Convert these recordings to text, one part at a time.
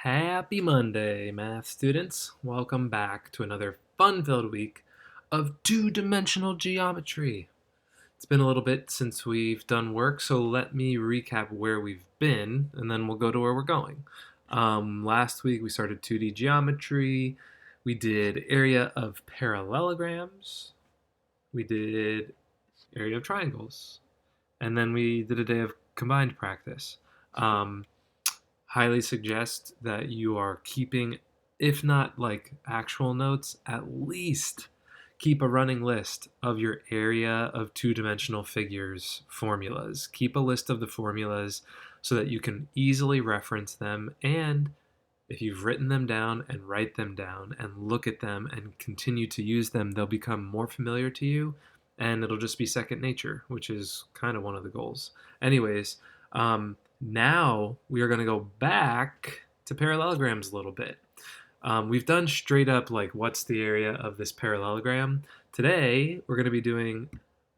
Happy Monday, math students. Welcome back to another fun-filled week of two-dimensional geometry. It's been a little bit since we've done work, so let me recap where we've been, and then we'll go to where we're going. Last week we started 2D geometry. We did area of parallelograms. We did area of triangles. And then we did a day of combined practice. Um, Highly suggest that you are keeping, if not like actual notes, at least keep a running list of your area of two-dimensional figures formulas. Keep a list of the formulas so that you can easily reference them, and if you've written them down and write them down and look at them and continue to use them, they'll become more familiar to you and it'll just be second nature, which is kind of one of the goals. Anyways, now we are going to go back to parallelograms a little bit. We've done straight up like what's the area of this parallelogram. Today we're going to be doing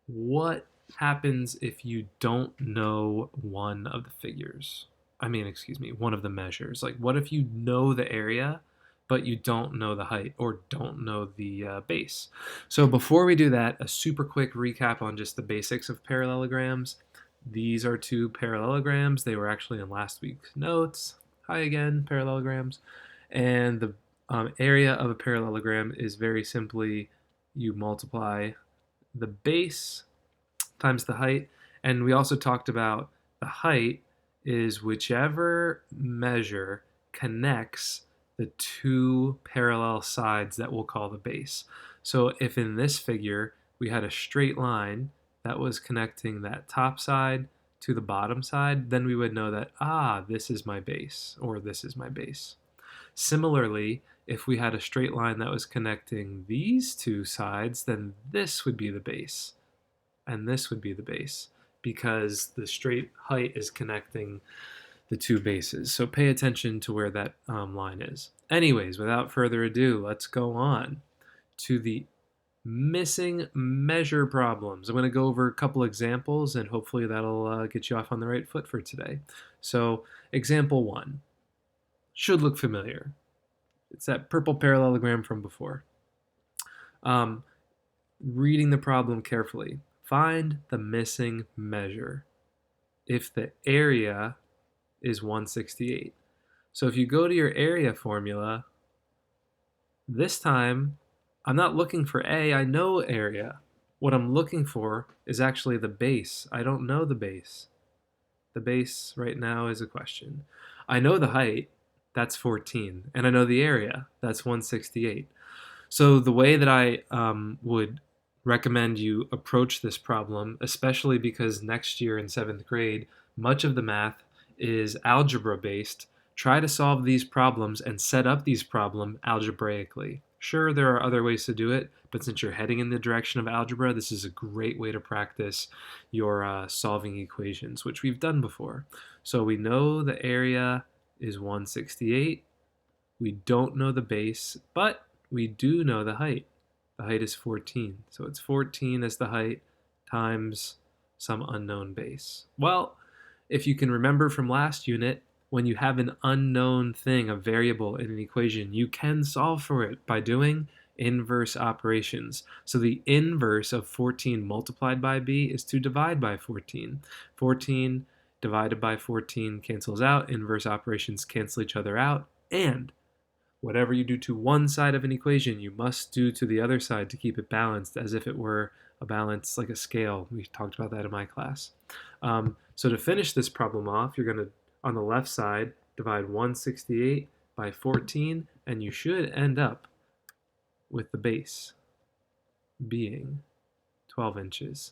what happens if you don't know one of the figures. One of the measures. Like, what if you know the area, but you don't know the height or don't know the base? So before we do that, a super quick recap on just the basics of parallelograms. These are two parallelograms. They were actually in last week's notes. Hi again, parallelograms. And the area of a parallelogram is very simply you multiply the base times the height. And we also talked about the height is whichever measure connects the two parallel sides that we'll call the base. So if in this figure we had a straight line that was connecting that top side to the bottom side, then we would know that, this is my base, or this is my base. Similarly, if we had a straight line that was connecting these two sides, then this would be the base, and this would be the base, because the straight height is connecting the two bases. So pay attention to where that line is. Anyways, without further ado, let's go on to the missing measure problems. I'm going to go over a couple examples and hopefully that'll get you off on the right foot for today. So example 1 should look familiar. It's that purple parallelogram from before. Reading the problem carefully. Find the missing measure if the area is 168. So if you go to your area formula, this time I'm not looking for A, I know area. What I'm looking for is actually the base. I don't know the base. The base right now is a question. I know the height, that's 14, and I know the area, that's 168. So the way that I would recommend you approach this problem, especially because next year in 7th grade, much of the math is algebra based, try to solve these problems and set up these problems algebraically. Sure, there are other ways to do it, but since you're heading in the direction of algebra, this is a great way to practice your solving equations, which we've done before. So we know the area is 168. We don't know the base, but we do know the height. The height is 14. So it's 14 as the height times some unknown base. Well, if you can remember from last unit, when you have an unknown thing, a variable in an equation, you can solve for it by doing inverse operations. So the inverse of 14 multiplied by b is to divide by 14. 14 divided by 14 cancels out. Inverse operations cancel each other out. And whatever you do to one side of an equation, you must do to the other side to keep it balanced, as if it were a balance like a scale. We talked about that in my class. So to finish this problem off, you're going to, on the left side, divide 168 by 14, and you should end up with the base being 12 inches.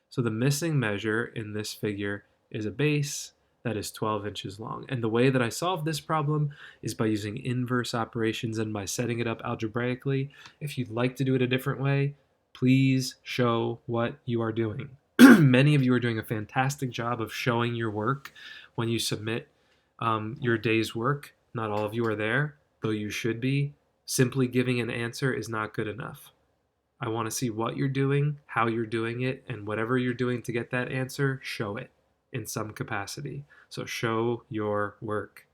So the missing measure in this figure is a base that is 12 inches long. And the way that I solve this problem is by using inverse operations and by setting it up algebraically. If you'd like to do it a different way, please show what you are doing. Many of you are doing a fantastic job of showing your work when you submit your day's work. Not all of you are there, though you should be. Simply giving an answer is not good enough. I want to see what you're doing, how you're doing it, and whatever you're doing to get that answer, show it in some capacity. So show your work.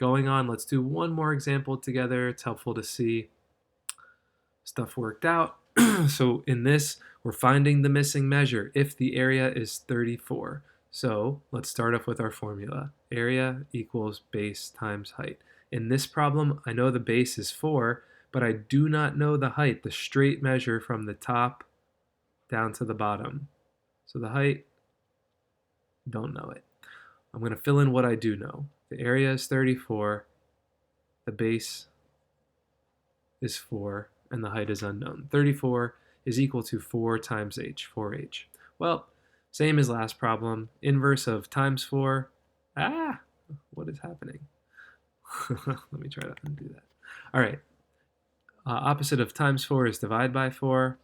going on. Let's do one more example together. It's helpful to see stuff worked out. So in this, we're finding the missing measure if the area is 34. So let's start off with our formula. Area equals base times height. In this problem, I know the base is 4, but I do not know the height, the straight measure from the top down to the bottom. So the height, don't know it. I'm going to fill in what I do know. The area is 34, the base is 4, and the height is unknown. 34 is equal to 4 times h, 4h. Well, same as last problem. Inverse of times 4. What is happening? Let me try to undo that. All right. Opposite of times 4 is divide by 4.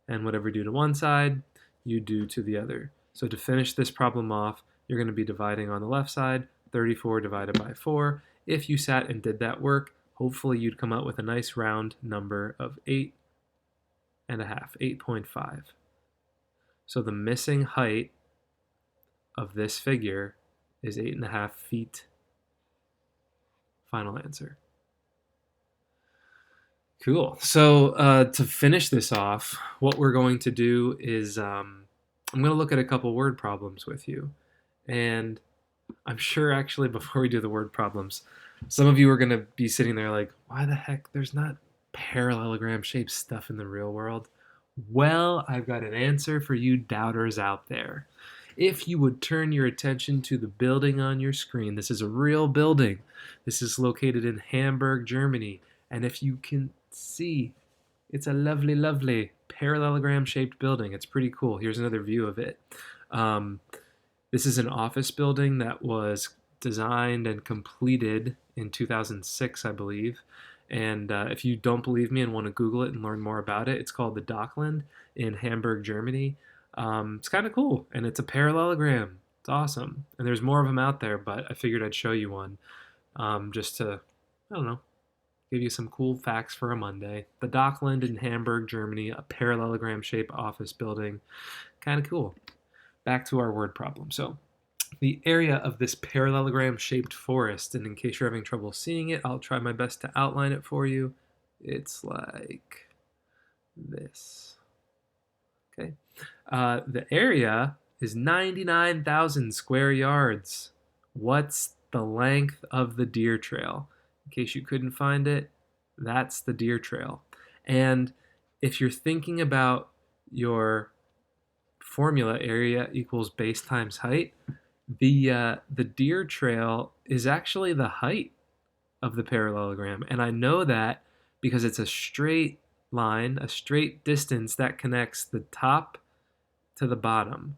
And whatever you do to one side, you do to the other. So to finish this problem off, you're going to be dividing on the left side, 34 divided by 4. If you sat and did that work, hopefully you'd come out with a nice round number of 8.5, 8.5. So the missing height of this figure is 8.5 feet. Final answer. Cool. So to finish this off, what we're going to do is I'm going to look at a couple word problems with you. And I'm sure actually before we do the word problems, some of you are going to be sitting there like, why the heck there's not parallelogram shaped stuff in the real world? Well, I've got an answer for you doubters out there. If you would turn your attention to the building on your screen, this is a real building. This is located in Hamburg, Germany. And if you can see, it's a lovely, lovely parallelogram shaped building. It's pretty cool. Here's another view of it. This is an office building that was designed and completed in 2006, I believe. And if you don't believe me and want to Google it and learn more about it, it's called the Dockland in Hamburg, Germany. It's kind of cool, and it's a parallelogram. It's awesome. And there's more of them out there, but I figured I'd show you one just to, I don't know, give you some cool facts for a Monday. The Dockland in Hamburg, Germany, a parallelogram-shaped office building. Kind of cool. Back to our word problem. So the area of this parallelogram-shaped forest, and in case you're having trouble seeing it, I'll try my best to outline it for you. It's like this. Okay. The area is 99,000 square yards. What's the length of the deer trail? In case you couldn't find it, that's the deer trail. And if you're thinking about your formula, area equals base times height, the deer trail is actually the height of the parallelogram. And I know that because it's a straight line, a straight distance that connects the top to the bottom,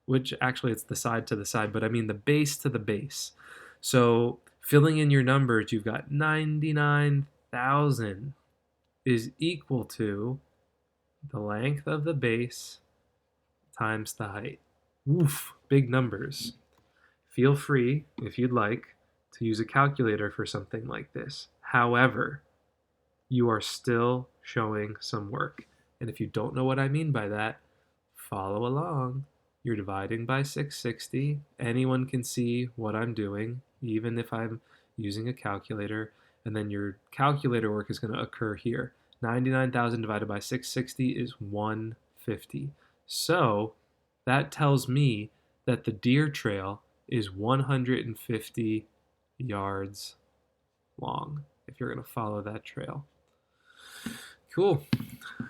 which actually it's the side to the side, but I mean the base to the base. So filling in your numbers, you've got 99,000 is equal to the length of the base times the height. Oof, big numbers. Feel free, if you'd like, to use a calculator for something like this. However, you are still showing some work. And if you don't know what I mean by that, follow along. You're dividing by 660. Anyone can see what I'm doing, even if I'm using a calculator. And then your calculator work is going to occur here. 99,000 divided by 660 is 150. So that tells me that the deer trail is 150 yards long, if you're going to follow that trail. Cool.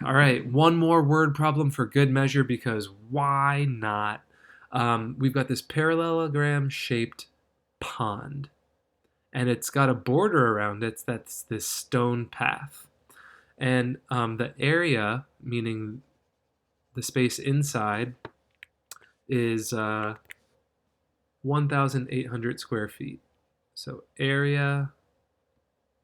All right, one more word problem for good measure, because why not? We've got this parallelogram-shaped pond, and it's got a border around it that's this stone path. And the area, meaning the space inside, is 1,800 square feet. So area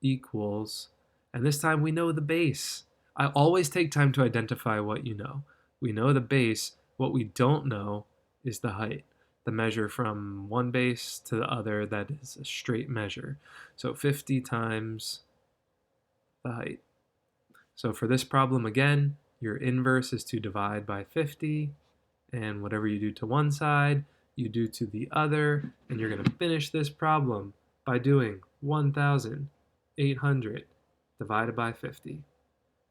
equals, and this time we know the base. I always take time to identify what you know. We know the base. What we don't know is the height, the measure from one base to the other that is a straight measure. So 50 times the height. So for this problem, again, your inverse is to divide by 50, and whatever you do to one side, you do to the other, and you're going to finish this problem by doing 1,800 divided by 50.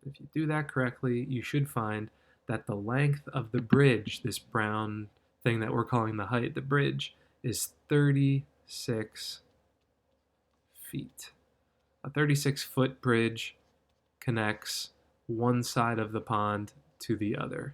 If you do that correctly, you should find that the length of the bridge, this brown thing that we're calling the height, the bridge, is 36 feet. A 36-foot bridge connects one side of the pond to the other.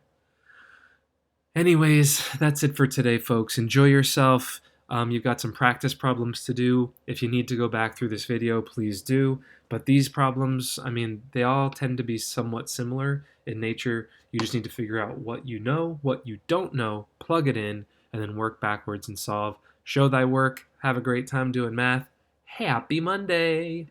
Anyways, that's it for today, folks. Enjoy yourself. You've got some practice problems to do. If you need to go back through this video, please do. But these problems, I mean, they all tend to be somewhat similar in nature. You just need to figure out what you know, what you don't know, plug it in, and then work backwards and solve. Show thy work. Have a great time doing math. Happy Monday!